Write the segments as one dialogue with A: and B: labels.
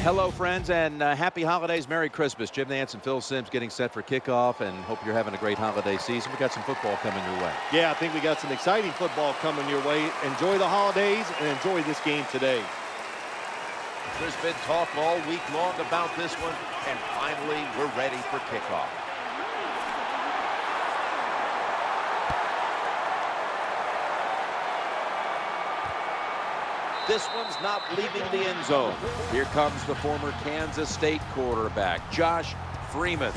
A: Hello, friends, and happy holidays. Merry Christmas. Jim Nance and Phil Simms getting set for kickoff, and hope you're having a great holiday season. We got some football coming your way.
B: Yeah, I think we got some exciting football coming your way. Enjoy the holidays and enjoy this game today.
C: There's been talk all week long about this one, and finally we're ready for kickoff. This one's not leaving the end zone. Here comes the former Kansas State quarterback, Josh Freeman.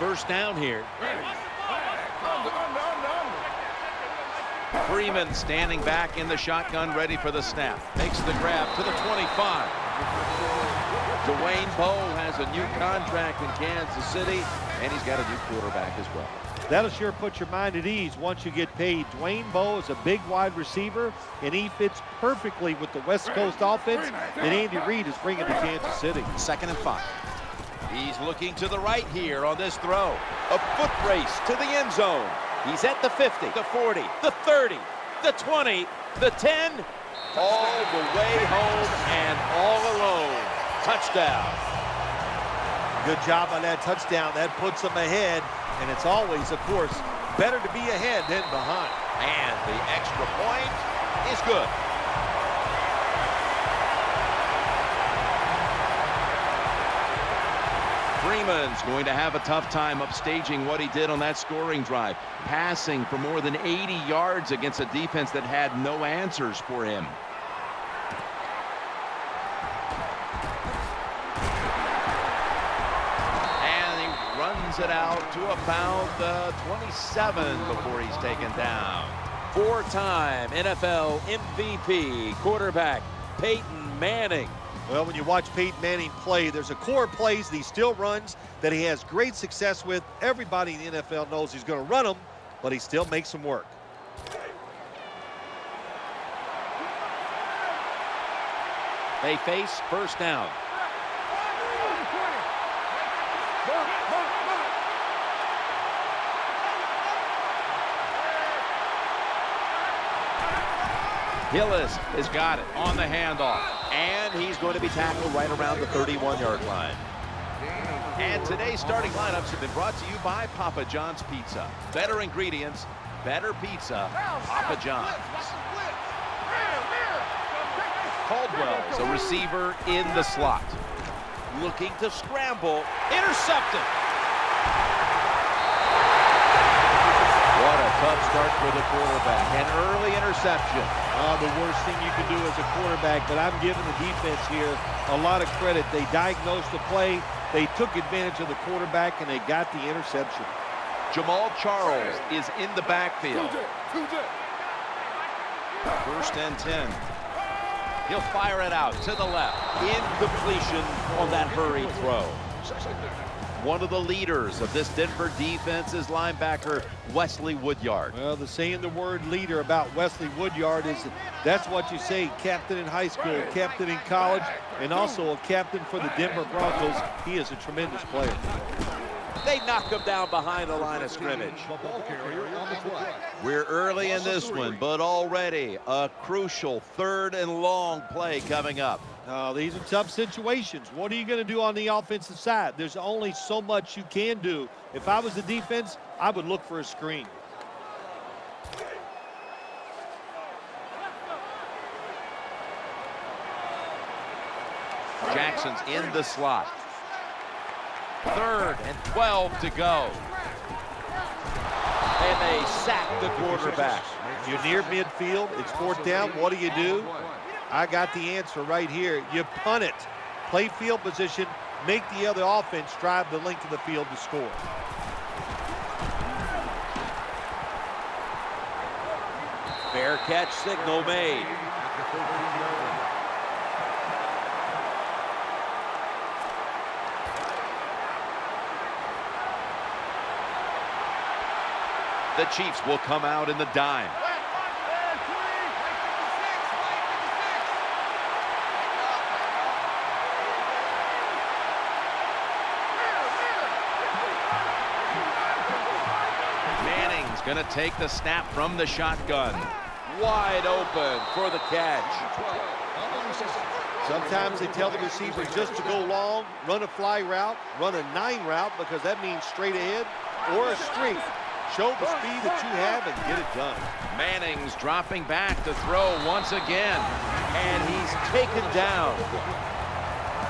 A: First down here. Freeman standing back in the shotgun, ready for the snap. Makes the grab to the 25. Dwayne Bowe has a new contract in Kansas City, and he's got a new quarterback as well.
B: That'll sure put your mind at ease once you get paid. Dwayne Bowe is a big wide receiver, and he fits perfectly with the West Coast offense that Andy Reid is bringing to Kansas City.
A: 2nd and 5. He's looking to the right here on this throw. A foot race to the end zone. He's at the 50, the 40, the 30, the 20, the 10, all the way home and all alone. Touchdown.
B: Good job on that touchdown. That puts them ahead, and it's always, of course, better to be ahead than behind.
C: And the extra point is good.
A: Freeman's going to have a tough time upstaging what he did on that scoring drive, passing for more than 80 yards against a defense that had no answers for him. And he runs it out to about the 27 before he's taken down. 4-time NFL MVP quarterback Peyton Manning.
B: Well, when you watch Peyton Manning play, there's a core of plays that he still runs that he has great success with. Everybody in the NFL knows he's going to run them, but he still makes them work.
A: They face first down. Hillis has got it on the handoff, and he's going to be tackled right around the 31-yard line. And today's starting lineups have been brought to you by Papa John's Pizza. Better ingredients, better pizza, Papa John's. Caldwell's a receiver in the slot. Looking to scramble, intercepted. What a tough start for the quarterback. An early interception.
B: The worst thing you can do as a quarterback, but I'm giving the defense here a lot of credit. They diagnosed the play, they took advantage of the quarterback, and they got the interception.
A: Jamal Charles is in the backfield. 1st and 10. He'll fire it out to the left. Incompletion on that hurried throw. One of the leaders of this Denver defense is linebacker Wesley Woodyard.
B: Well, the saying the word leader about Wesley Woodyard is that's what you say, captain in high school, captain in college, and also a captain for the Denver Broncos. He is a tremendous player.
A: They knock him down behind the line of scrimmage. We're early in this one, but already a crucial 3rd and long play coming up.
B: These are tough situations. What are you going to do on the offensive side? There's only so much you can do. If I was the defense, I would look for a screen.
A: Jackson's in the slot. 3rd and 12 to go. And they sack the quarterback.
B: You're near midfield. It's 4th down. What do? I got the answer right here. You punt it. Play field position. Make the other offense drive the length of the field to score.
A: Fair catch signal made. The Chiefs will come out in the dime.
C: going to take the snap from the shotgun. Wide open for the catch.
B: Sometimes they tell the receiver just to go long, run a fly route, run a 9 route, because that means straight ahead, or a streak. Show the speed that you have and get it done.
C: Manning's dropping back to throw once again, and he's taken down.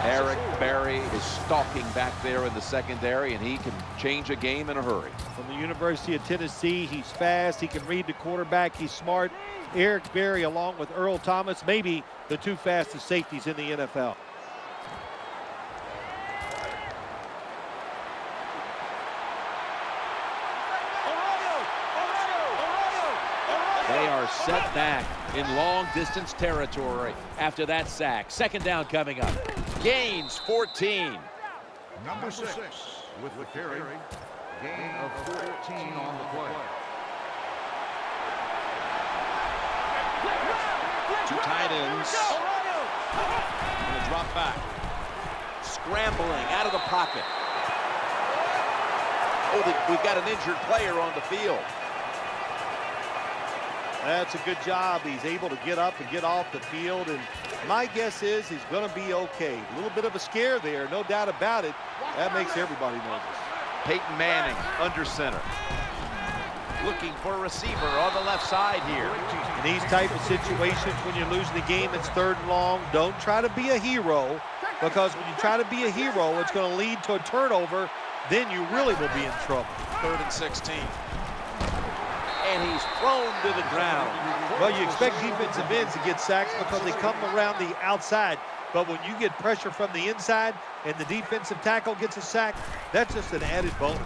C: Eric Berry is stalking back there in the secondary, and he can change a game in a hurry.
B: From the University of Tennessee, he's fast, he can read the quarterback, he's smart. Eric Berry, along with Earl Thomas, maybe the 2 fastest safeties in the NFL.
C: They are set back in long distance territory after that sack. Second down coming up. Gains 14.
D: Number 6 with the carry. Gain of 14 on the play.
C: 2 tight ends. Gonna drop back. Scrambling out of the pocket. Oh, we've got an injured player on the field.
B: That's a good job. He's able to get up and get off the field, and my guess is he's going to be okay. A little bit of a scare there, no doubt about it. That makes everybody nervous.
C: Peyton Manning under center. Looking for a receiver on the left side here.
B: In these type of situations, when you're losing the game, it's 3rd and long. Don't try to be a hero, because when you try to be a hero, it's going to lead to a turnover. Then you really will be in trouble.
C: 3rd and 16. And he's thrown to the ground.
B: Well, you expect defensive ends to get sacks because they come around the outside. But when you get pressure from the inside and the defensive tackle gets a sack, that's just an added bonus.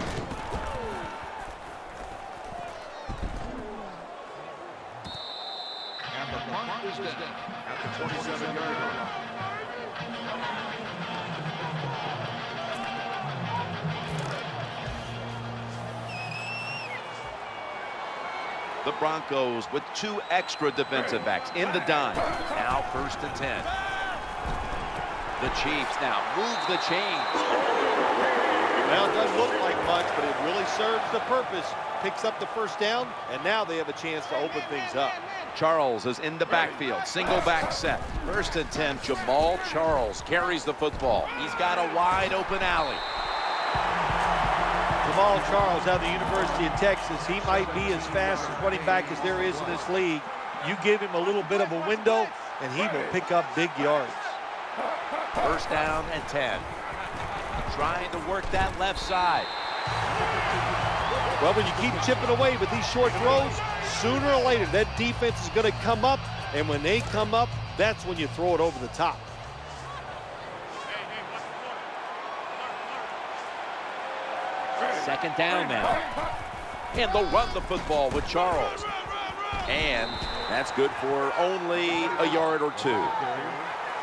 D: And the punt is down at the 27-yard line.
C: The Broncos with 2 extra defensive backs in the dime. Now 1st and 10. The Cheifs now move the chains.
B: Well, it doesn't look like much, but it really serves the purpose. Picks up the 1st down, and now they have a chance to open things up.
C: Charles is in the backfield. Single back set. 1st and 10. Jamal Charles carries the football. He's got a wide open alley.
B: Jamal Charles out of the University of Texas. He might be as fast as running back as there is in this league. You give him a little bit of a window, and he will pick up big yards.
C: 1st down and 10. Trying to work that left side.
B: Well, when you keep chipping away with these short throws, sooner or later that defense is going to come up, and when they come up, that's when you throw it over the top.
C: Second down now. And they'll run the football with Charles. And that's good for only a yard or 2.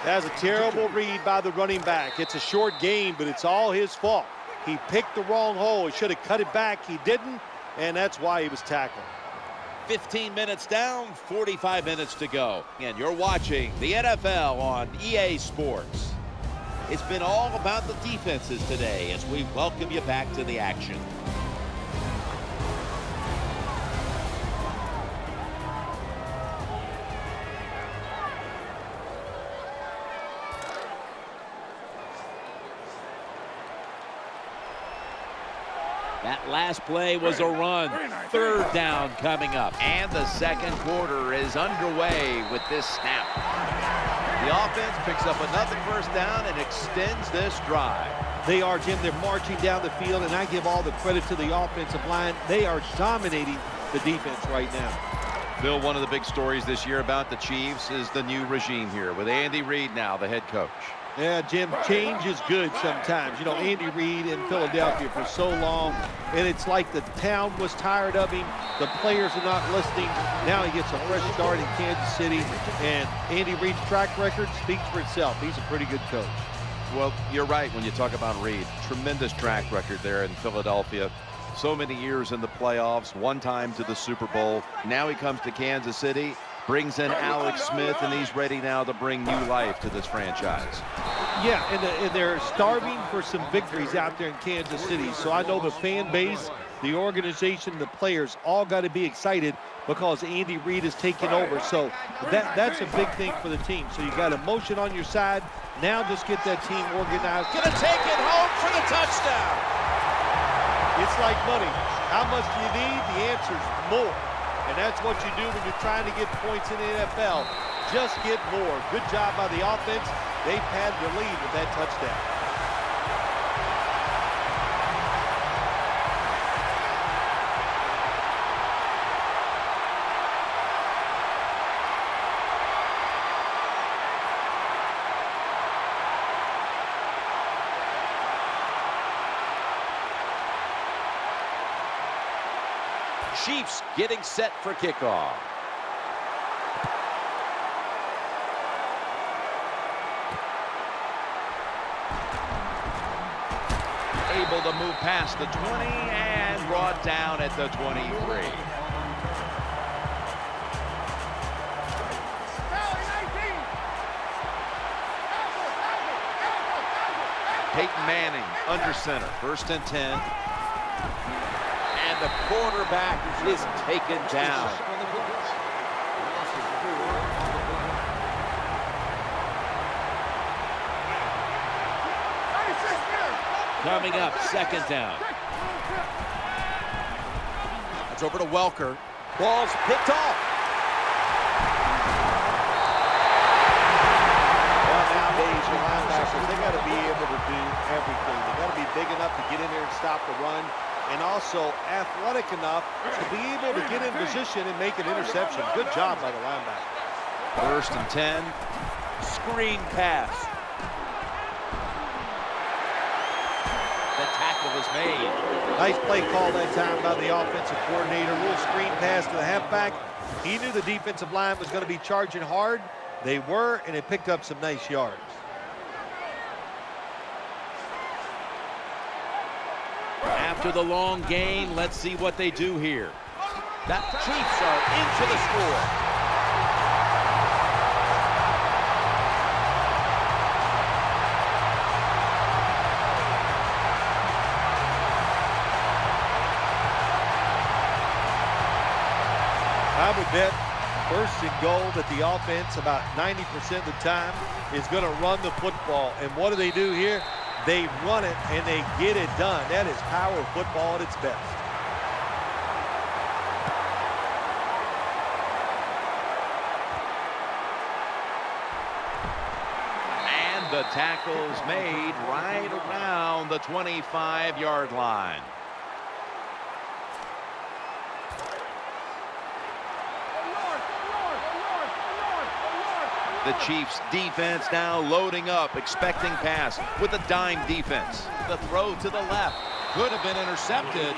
B: That's a terrible read by the running back. It's a short game, but it's all his fault. He picked the wrong hole. He should have cut it back. He didn't, and that's why he was tackled.
A: 15 minutes down, 45 minutes to go. And you're watching the NFL on EA Sports. It's been all about the defenses today as we welcome you back to the action. That last play was a run. 3rd down coming up. And the 2nd quarter is underway with this snap. The offense picks up another 1st down and extends this drive.
B: They are, Jim. They're marching down the field, and I give all the credit to the offensive line. They are dominating the defense right now.
C: Bill, one of the big stories this year about the Chiefs is the new regime here with Andy Reid now the head coach.
B: Yeah, Jim, change is good sometimes. You know, Andy Reid in Philadelphia for so long, and it's like the town was tired of him. The players are not listening. Now he gets a fresh start in Kansas City, and Andy Reid's track record speaks for itself. He's a pretty good coach.
C: Well, you're right when you talk about Reid. Tremendous track record there in Philadelphia. So many years in the playoffs, 1 time to the Super Bowl. Now he comes to Kansas City. brings in Alex Smith, and he's ready now to bring new life to this franchise.
B: Yeah, and they're starving for some victories out there in Kansas City. So I know the fan base, the organization, the players all got to be excited because Andy Reid is taking over. So that's a big thing for the team. So you got emotion on your side. Now just get that team organized.
A: Gonna take it home for the touchdown.
B: It's like money. How much do you need? The answer's more. And that's what you do when you're trying to get points in the NFL. Just get more. Good job by the offense. They've had the lead with that touchdown.
A: Cheifs getting set for kickoff.
C: Able to move past the 20 and brought down at the 23. Peyton Manning under center, 1st and 10.
A: And the quarterback is taken down. Coming up, 2nd down. That's over to Welker. Ball's picked off.
B: Well, nowadays, your linebackers, they got to be able to do everything. They got to be big enough to get in there and stop the run, and also athletic enough to be able to get in position and make an interception. Good job by the linebacker.
C: 1st and 10.
A: Screen pass. The tackle was made.
B: Nice play call that time by the offensive coordinator. Little screen pass to the halfback. He knew the defensive line was going to be charging hard. They were, and it picked up some nice yards.
A: After the long gain, let's see what they do here. The Chiefs are into the score.
B: I would bet 1st and goal that the offense about 90% of the time is going to run the football. And what do they do here? They run it and they get it done. That is power football at its best.
C: And the tackle's made right around the 25-yard line. The Chiefs defense now loading up, expecting pass with a dime defense.
A: The throw to the left could have been intercepted.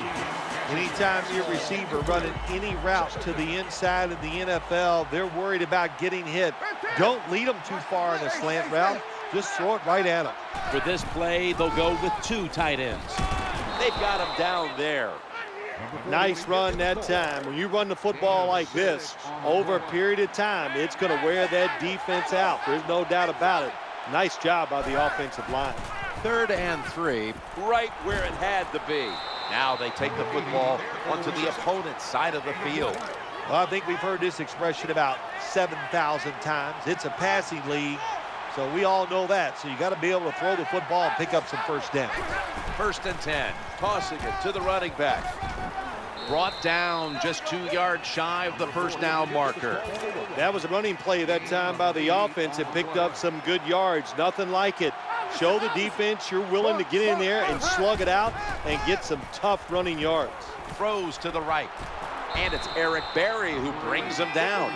B: Anytime your receiver running any route to the inside of the NFL, they're worried about getting hit. Don't lead them too far in a slant route. Just throw it right at them.
A: For this play, they'll go with 2 tight ends. They've got him down there.
B: Nice run that time. When you run the football like this over a period of time, it's going to wear that defense out. There's no doubt about it. Nice job by the offensive line.
A: 3rd and 3, right where it had to be. Now they take the football onto the opponent's side of the field.
B: Well, I think we've heard this expression about 7,000 times. It's a passing league, so we all know that. So you got to be able to throw the football and pick up some 1st down.
A: 1st and 10, tossing it to the running back.
C: Brought down just 2 yards shy of the 1st down marker.
B: That was a running play that time by the offense. It picked up some good yards. Nothing like it. Show the defense you're willing to get in there and slug it out and get some tough running yards.
A: Throws to the right. And it's Eric Berry who brings him down.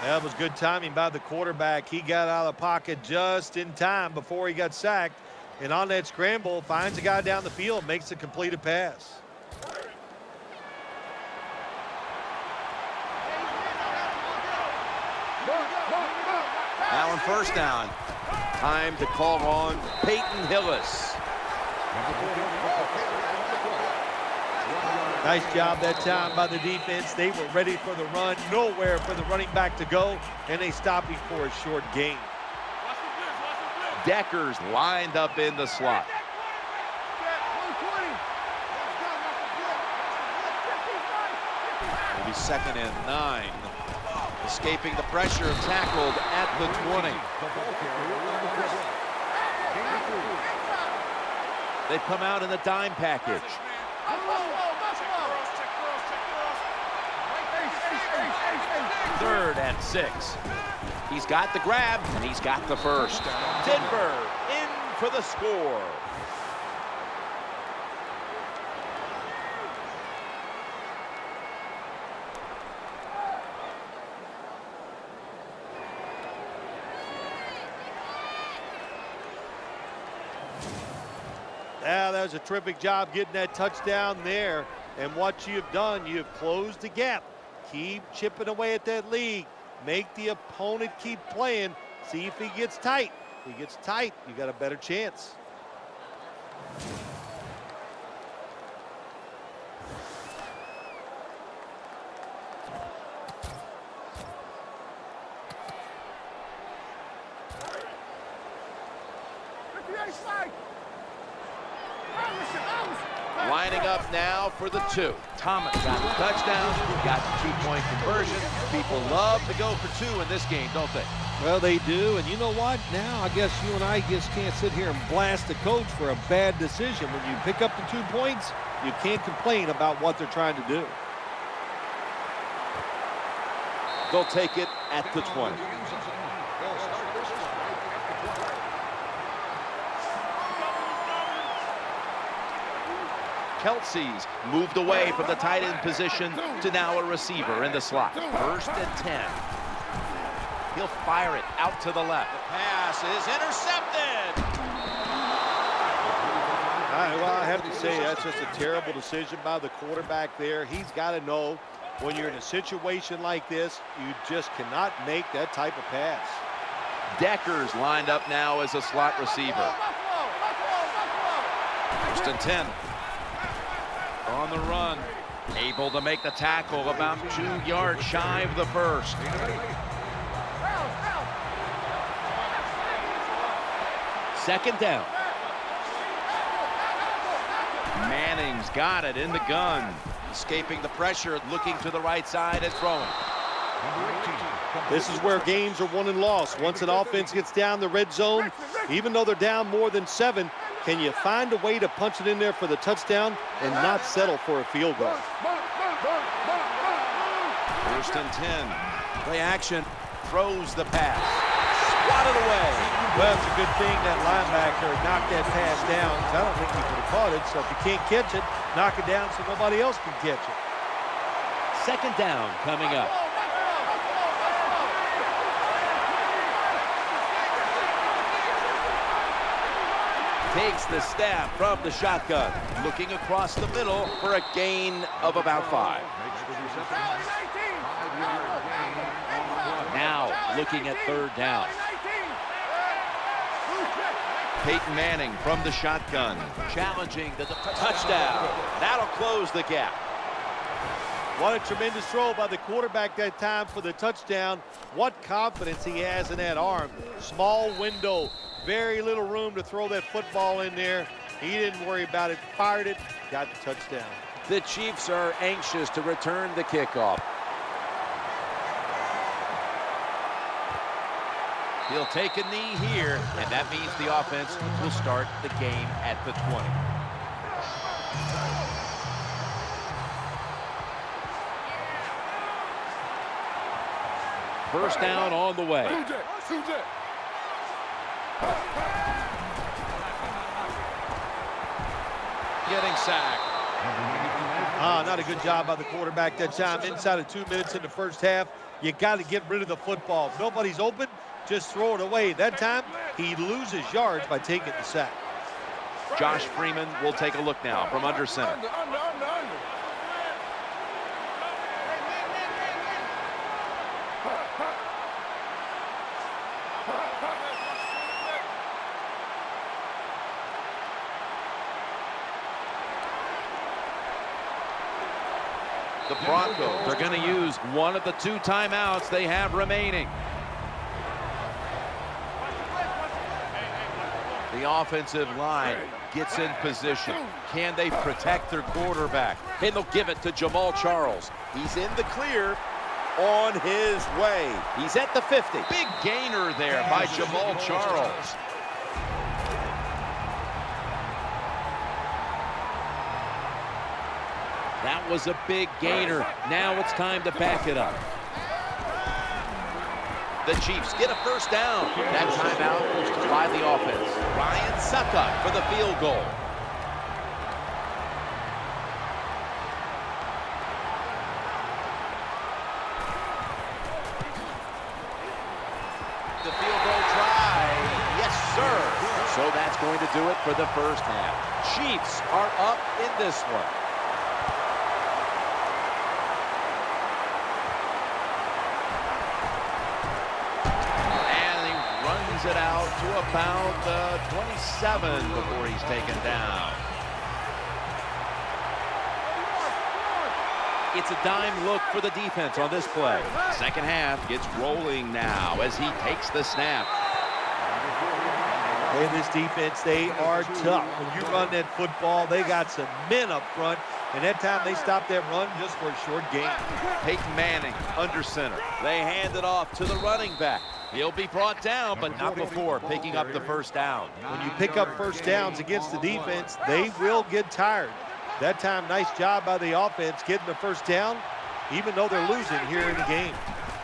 B: That was good timing by the quarterback. He got out of the pocket just in time before he got sacked. And on that scramble, finds a guy down the field, makes a completed pass.
A: Now on 1st down, time to call on Peyton Hillis.
B: Nice job that time by the defense. They were ready for the run, nowhere for the running back to go, and they stopped him for a short gain.
C: Decker's lined up in the slot.
A: It'll be 2nd and 9. Escaping the pressure, tackled at the 20. They've come out in the dime package. 3rd and 6. He's got the grab, and he's got the first. Denver in for the score.
B: Yeah, that was a terrific job getting that touchdown there. And what you've done, you've closed the gap. Keep chipping away at that lead. Make the opponent keep playing. See if he gets tight. If he gets tight, you got a better chance.
A: Lining up now for the 2. Thomas got the touchdown, got the 2-point conversion. People love to go for 2 in this game, don't they?
B: Well, they do, and you know what? Now I guess you and I just can't sit here and blast the coach for a bad decision. When you pick up the 2 points, you can't complain about what they're trying to do.
A: They'll take it at the 20. Kelsey's moved away from the tight end position to now a receiver in the slot. 1st and 10. He'll fire it out to the left. The pass is intercepted.
B: Well, I have to say that's just a terrible decision by the quarterback there. He's got to know when you're in a situation like this, you just cannot make that type of pass.
C: Decker's lined up now as a slot receiver.
A: 1st and 10. On the run.
C: Able to make the tackle about 2 yards shy of the first.
A: Second down.
C: Manning's got it in the gun.
A: Escaping the pressure, looking to the right side and throwing.
B: This is where games are won and lost. Once an offense gets down the red zone, even though they're down more than 7, can you find a way to punch it in there for the touchdown and not settle for a field goal?
A: 1st and 10. Play action. Throws the pass. Swatted away.
B: Well, it's a good thing that linebacker knocked that pass down. I don't think he could have caught it. So if you can't catch it, knock it down so nobody else can catch it.
A: 2nd down coming up. Takes the snap from the shotgun. Looking across the middle for a gain of about 5. Now looking at 3rd down.
C: Peyton Manning from the shotgun.
A: Challenging the touchdown. That'll close the gap.
B: What a tremendous throw by the quarterback that time for the touchdown. What confidence he has in that arm. Small window, very little room to throw that football in there. He didn't worry about it, fired it, got the touchdown.
A: The Chiefs are anxious to return the kickoff. He'll take a knee here, and that means the offense will start the game at the 20. First down on the way. Getting sacked.
B: Not a good job by the quarterback that time. Inside of 2 minutes in the first half, you got to get rid of the football. If nobody's open, just throw it away. That time, he loses yards by taking the sack.
C: Josh Freeman will take a look now from under center. The Broncos are going to use one of the 2 timeouts they have remaining. The offensive line gets in position. Can they protect their quarterback?
A: And they'll give it to Jamal Charles. He's in the clear, on his way. He's at the 50.
C: Big gainer there by Jamal Charles. That was a big gainer. Now it's time to back it up.
A: The Chiefs get a first down. That timeout by the offense. Ryan Suckup for the field goal. The field goal try. Yes, sir. So that's going to do it for the first half. Chiefs are up in this one.
C: It out to about 27 before he's taken down.
A: It's a dime look for the defense on this play.
C: Second half gets rolling now as he takes the snap.
B: And this defense, they are tough. When you run that football, they got some men up front. And that time they stopped that run just for a short gain.
C: Peyton Manning under center.
A: They hand it off to the running back. He'll be brought down, but not before picking up the first down.
B: When you pick up first downs against the defense, they will get tired. That time, nice job by the offense getting the first down, even though they're losing here in the game.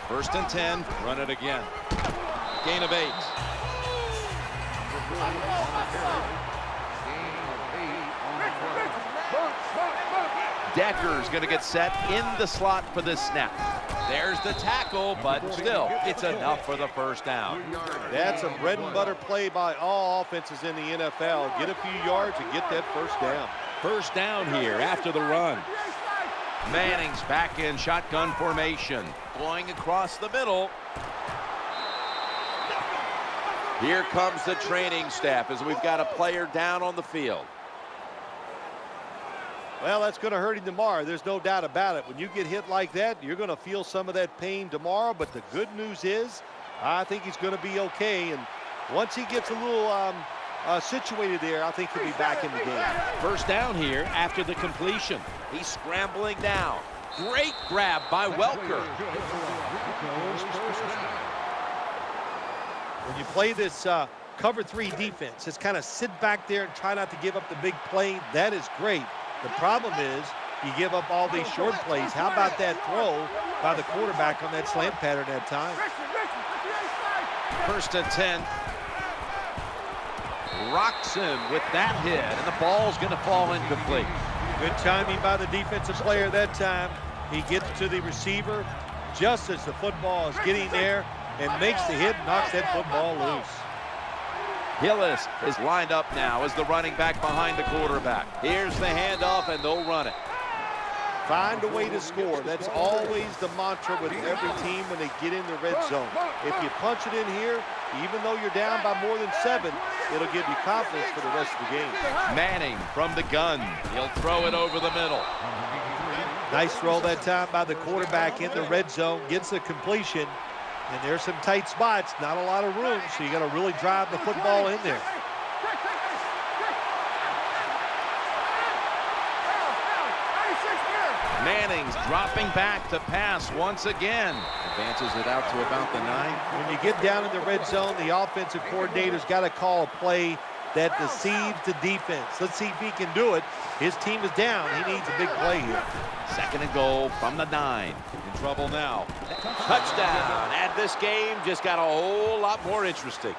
C: 1st and 10, run it again. Gain of 8. Decker's going to get set in the slot for this snap.
A: There's the tackle, but still, it's enough for the first down.
B: That's a bread and butter play by all offenses in the NFL. Get a few yards and get that first down.
A: First down here after the run.
C: Manning's back in shotgun formation.
A: Going across the middle. Here comes the training staff as we've got a player down on the field.
B: Well, that's going to hurt him tomorrow. There's no doubt about it. When you get hit like that, you're going to feel some of that pain tomorrow. But the good news is, I think he's going to be okay. And once he gets a little situated there, I think he'll be back in the game.
A: First down here after the completion. He's scrambling down. Great grab by Welker.
B: When you play this cover 3 defense, just kind of sit back there and try not to give up the big play. That is great. The problem is you give up all these short plays. How about that throw by the quarterback on that slant pattern that time?
C: 1st and 10. Rocks him with that hit, and the ball's going to fall incomplete.
B: Good timing by the defensive player that time. He gets to the receiver just as the football is getting there and makes the hit, knocks that football loose.
C: Hillis is lined up now as the running back behind the quarterback.
A: Here's the handoff, and they'll run it.
B: Find a way to score. That's always the mantra with every team when they get in the red zone. If you punch it in here, even though you're down by more than 7, it'll give you confidence for the rest of the game.
C: Manning from the gun. He'll throw it over the middle.
B: Nice throw that time by the quarterback in the red zone. Gets the completion. And there's some tight spots, not a lot of room, so you got to really drive the football in there.
C: Manning's dropping back to pass once again. Advances it out to about the 9.
B: When you get down in the red zone, the offensive coordinator's got to call a play that deceives the defense. Let's see if he can do it. His team is down. He needs a big play here.
C: 2nd and goal from the 9.
A: In trouble now. Touchdown. And this game just got a whole lot more interesting.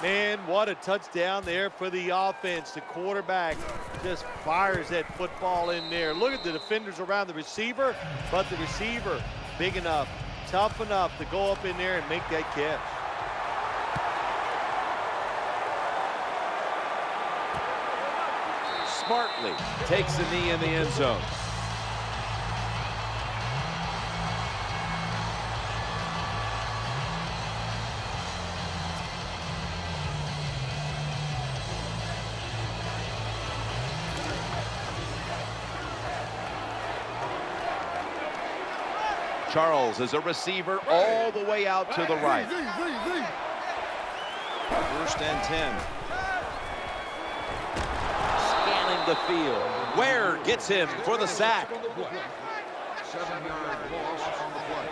B: Man, what a touchdown there for the offense. The quarterback just fires that football in there. Look at the defenders around the receiver, but the receiver big enough, tough enough to go up in there and make that catch.
A: Smartly takes the knee in the end zone.
C: Charles is a receiver all the way out to the right.
A: 1st and 10. Scanning the field. Ware gets him for the sack.
D: 7-yard loss on the play.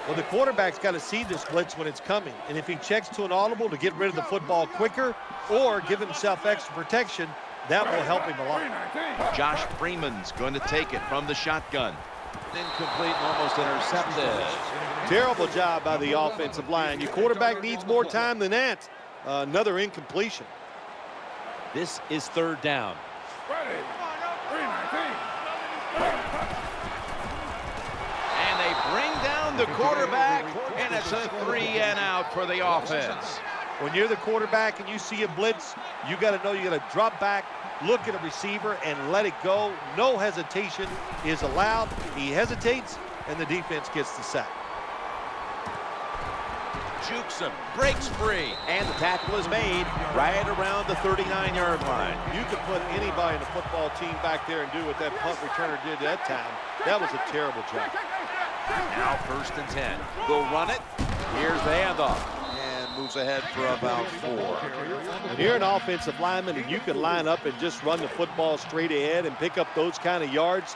B: Well, the quarterback's got to see this blitz when it's coming. And if he checks to an audible to get rid of the football quicker or give himself extra protection, that will help him a lot.
C: Josh Freeman's going to take it from the shotgun.
A: Incomplete and almost intercepted.
B: Terrible job by the offensive line. Your quarterback needs more time than that. Another incompletion.
A: This is 3rd down. And they bring down the quarterback, and it's a 3-and-out for the offense.
B: When you're the quarterback and you see a blitz, you got to know you got to drop back, look at a receiver, and let it go. No hesitation is allowed. He hesitates, and the defense gets the sack.
A: Jukes him, breaks free, and the tackle is made right around the 39-yard line.
B: You could put anybody in the football team back there and do what that punt returner did that time. That was a terrible job.
A: Now 1st and 10. They'll run it. Here's the handoff. And moves ahead for about 4.
B: And you're an offensive lineman and you can line up and just run the football straight ahead and pick up those kind of yards.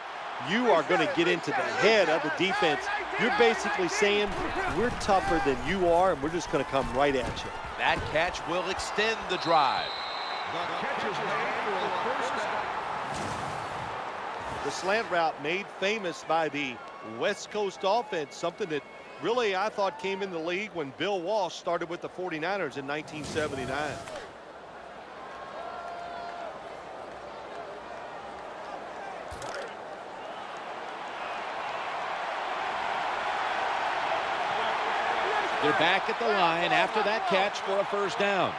B: You are going to get into the head of the defense. You're basically saying, we're tougher than you are, and we're just going to come right at you.
A: That catch will extend the drive.
D: The catch is made for a 1st down.
B: The slant route made famous by the West Coast offense, something that really I thought came in the league when Bill Walsh started with the 49ers in 1979.
A: They're back at the line after that catch for a 1st down.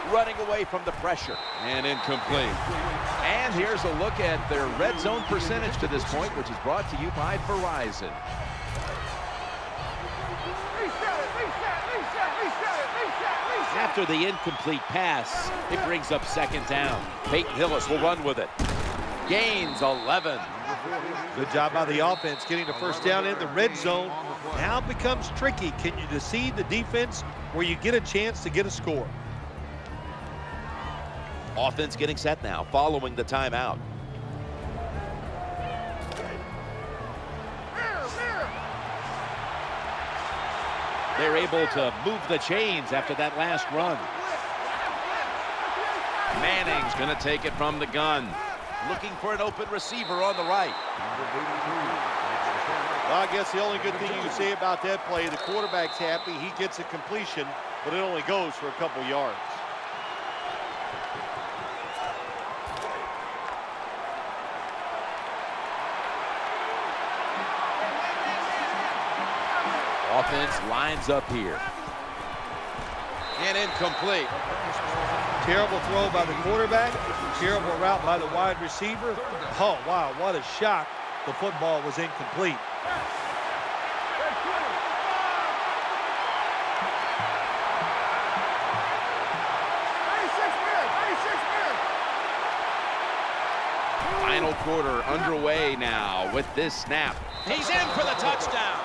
A: Running away from the pressure.
C: And incomplete.
A: And here's a look at their red zone percentage to this point, which is brought to you by Verizon. After the incomplete pass, it brings up 2nd down. Peyton Hillis will run with it. Gains 11.
B: Good job by the offense getting the 1st down in the red zone. Now it becomes tricky. Can you deceive the defense where you get a chance to get a score?
A: Offense getting set now, following the timeout. They're able to move the chains after that last run.
C: Manning's going to take it from the gun.
A: Looking for an open receiver on the right.
B: Well, I guess the only good thing you can say about that play, the quarterback's happy. He gets a completion, but it only goes for a couple yards.
A: Offense lines up here. And incomplete.
B: Terrible throw by the quarterback. Terrible route by the wide receiver. Oh, wow, what a shock. The football was incomplete.
C: Final quarter underway now with this snap.
A: He's in for the touchdown.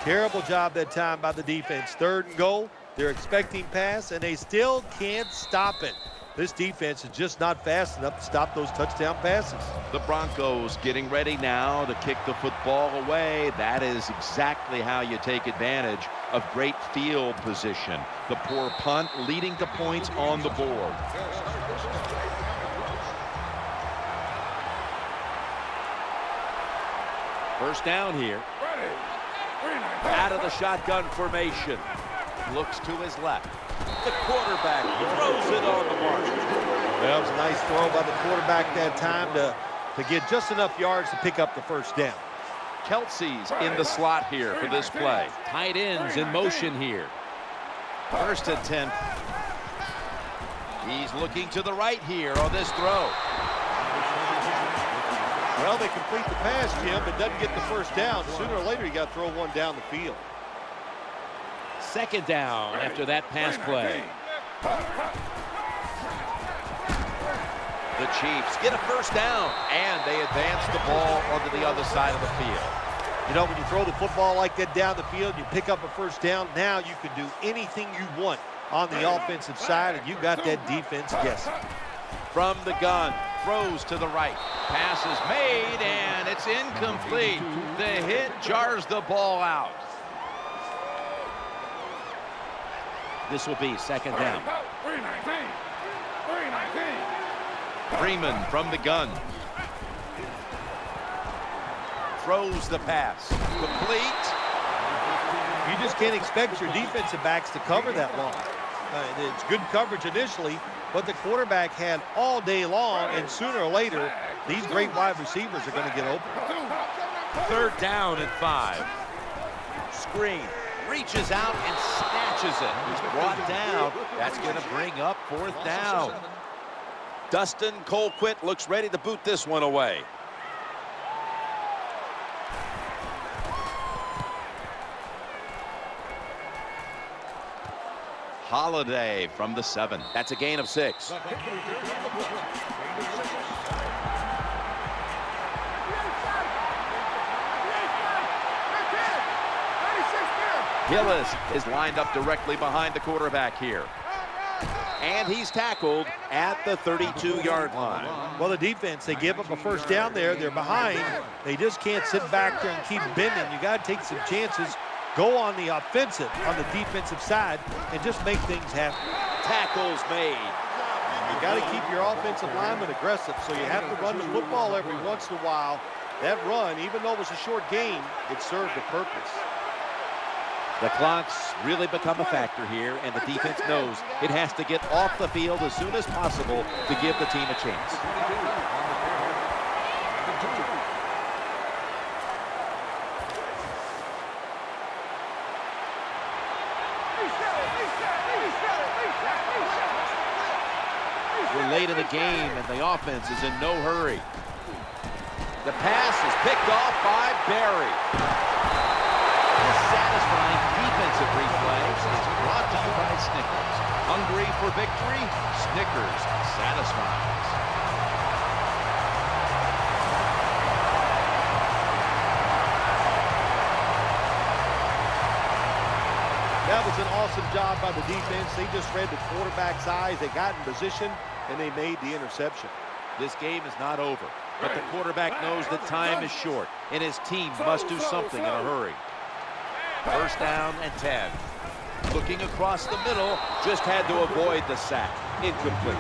B: Terrible job that time by the defense. 3rd and goal. They're expecting pass, and they still can't stop it. This defense is just not fast enough to stop those touchdown passes.
C: The Broncos getting ready now to kick the football away. That is exactly how you take advantage of great field position. The poor punt leading to points on the board.
A: First down here. Out of the shotgun formation. Looks to his left. The quarterback throws it on the mark.
B: Well, it was a nice throw by the quarterback that time to get just enough yards to pick up the 1st down.
C: Kelsey's in the slot here for this play.
A: Tight ends in motion here. 1st and 10. He's looking to the right here on this throw.
B: Well, they complete the pass, Jim, but doesn't get the first down. Sooner or later, you got to throw one down the field.
A: Second down after that pass play.
C: The Chiefs get a first down, and they advance the ball onto the other side of the field.
B: You know, when you throw the football like that down the field, you pick up a first down, now you can do anything you want on the offensive side, and you got that defense guessing.
C: From the gun, throws to the right. Pass is made, and it's incomplete. The hit jars the ball out.
A: This will be second down.
C: Freeman from the gun. Throws the pass. Complete.
B: You just can't expect your defensive backs to cover that long. It's good coverage initially, but the quarterback had all day long, and sooner or later, these great wide receivers are going to get open.
A: Third down and 5. Screen. Reaches out and snatches it. He's brought down. That's going to bring up fourth down. Dustin Colquitt looks ready to boot this one away.
C: Holiday from the 7.
A: That's a gain of 6.
C: Hillis is lined up directly behind the quarterback here.
A: And he's tackled at the 32-yard line.
B: Well, the defense, they give up a first down there. They're behind. They just can't sit back there and keep bending. You got to take some chances. Go on the offensive, on the defensive side, and just make things happen.
A: Tackles made.
B: You got to keep your offensive lineman aggressive, so you have to run the football every once in a while. That run, even though it was a short game, it served a purpose.
A: The clock's really become a factor here, and the defense knows it has to get off the field as soon as possible to give the team a chance. We're late in the game, and the offense is in no hurry. The pass is picked off by Berry. A satisfying defensive replay is brought to you by Snickers. Hungry for victory? Snickers satisfies.
B: That was an awesome job by the defense. They just read the quarterback's eyes. They got in position, and they made the interception.
A: This game is not over, but the quarterback knows that time is short, and his team must do something in a hurry. First down and 10. Looking across the middle, just had to avoid the sack. Incomplete.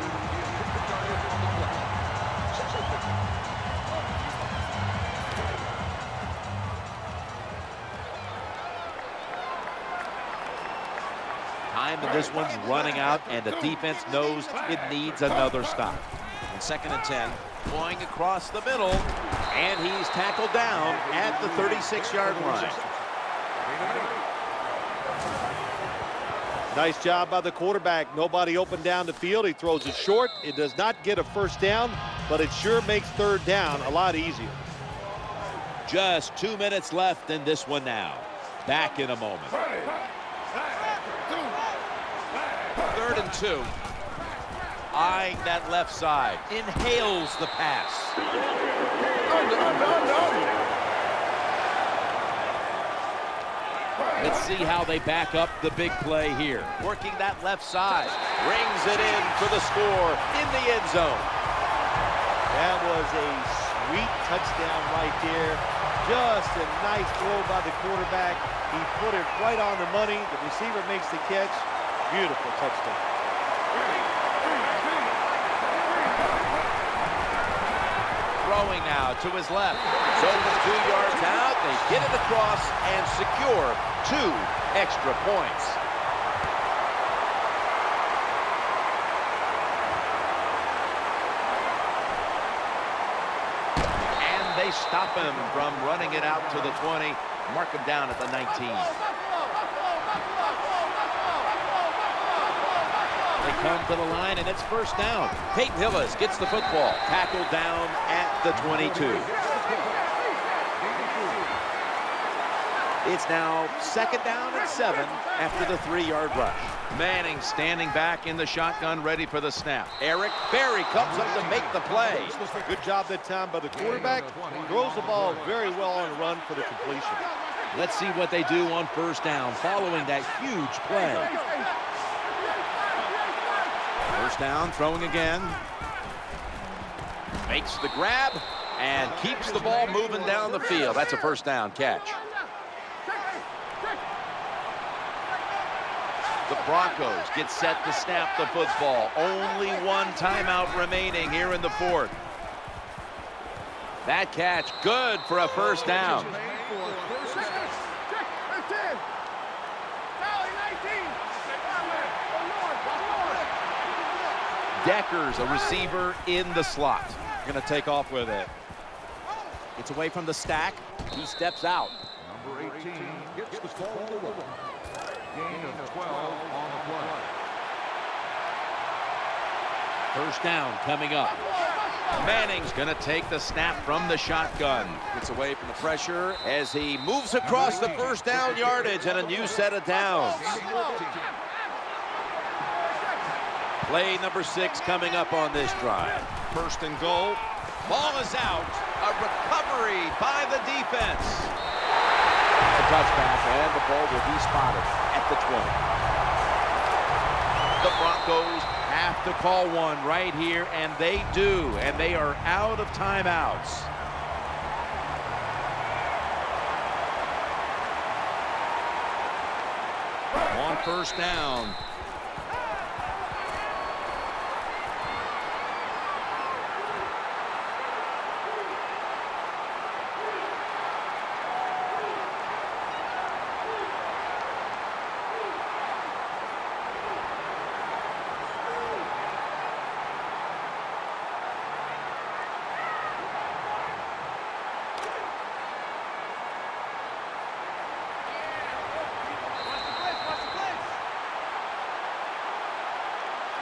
A: Time in this one's running out, and the defense knows it needs another stop. And second and 10, going across the middle, and he's tackled down at the 36-yard line.
B: Nice job by the quarterback. Nobody open down the field. He throws it short. It does not get a first down, but it sure makes third down a lot easier.
A: Just 2 minutes left in this one now. Back in a moment. Third and 2. Eyeing that left side. Inhales the pass. Let's see how they back up the big play here. Working that left side. Rings it in for the score in the end zone.
B: That was a sweet touchdown right there. Just a nice throw by the quarterback. He put it right on the money. The receiver makes the catch. Beautiful touchdown.
A: Throwing now to his left. So it's 2 yards out. They get it across and secure 2 extra points. And they stop him from running it out to the 20. Mark him down at the 19. They come to the line, and it's first down. Peyton Hillis gets the football. Tackled down at the 22. It's now 2nd down and 7 after the 3-yard rush.
C: Manning standing back in the shotgun, ready for the snap.
A: Eric Berry comes up to make the play.
B: Good job that time by the quarterback. Throws the ball very well on run for the completion.
C: Let's see what they do on 1st down following that huge play.
A: 1st down, throwing again. Makes the grab and keeps the ball moving down the field. That's a 1st down catch.
C: The Broncos get set to snap the football. Only one timeout remaining here in the 4th. That catch good for a 1st down. Deckers, a receiver in the slot.
B: Going to take off with it.
A: It's away from the stack. He steps out.
D: Number 18 gets the ball. Gain of 12 on the play.
C: 1st down coming up. Manning's going to take the snap from the shotgun.
A: Gets away from the pressure as he moves across the 1st down yardage and a new set of downs. Play number 6 coming up on this drive.
B: 1st and goal.
A: Ball is out. A recovery by the defense.
C: A touchback, and the ball will be spotted
A: At the 20.
C: The Broncos have to call one right here, and they do, and they are out of timeouts. On 1st down.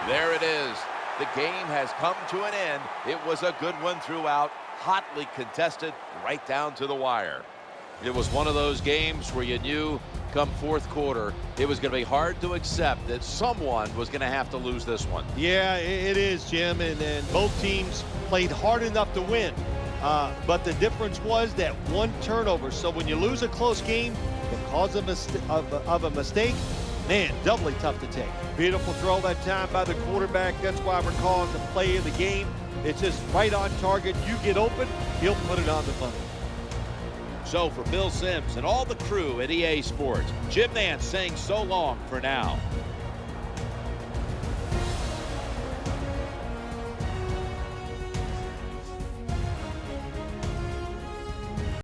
A: There it is. The game has come to an end. It was a good one throughout, hotly contested right down to the wire. It was one of those games where you knew come 4th quarter it was going to be hard to accept that someone was going to have to lose this one.
B: Yeah, it is, Jim, and both teams played hard enough to win. But the difference was that one turnover. So when you lose a close game because of a mistake, man, doubly tough to take. Beautiful throw that time by the quarterback. That's why we're calling the play of the game. It's just right on target. You get open, he'll put it on the money.
C: So for Bill Sims and all the crew at EA Sports, Jim Nance saying so long for now.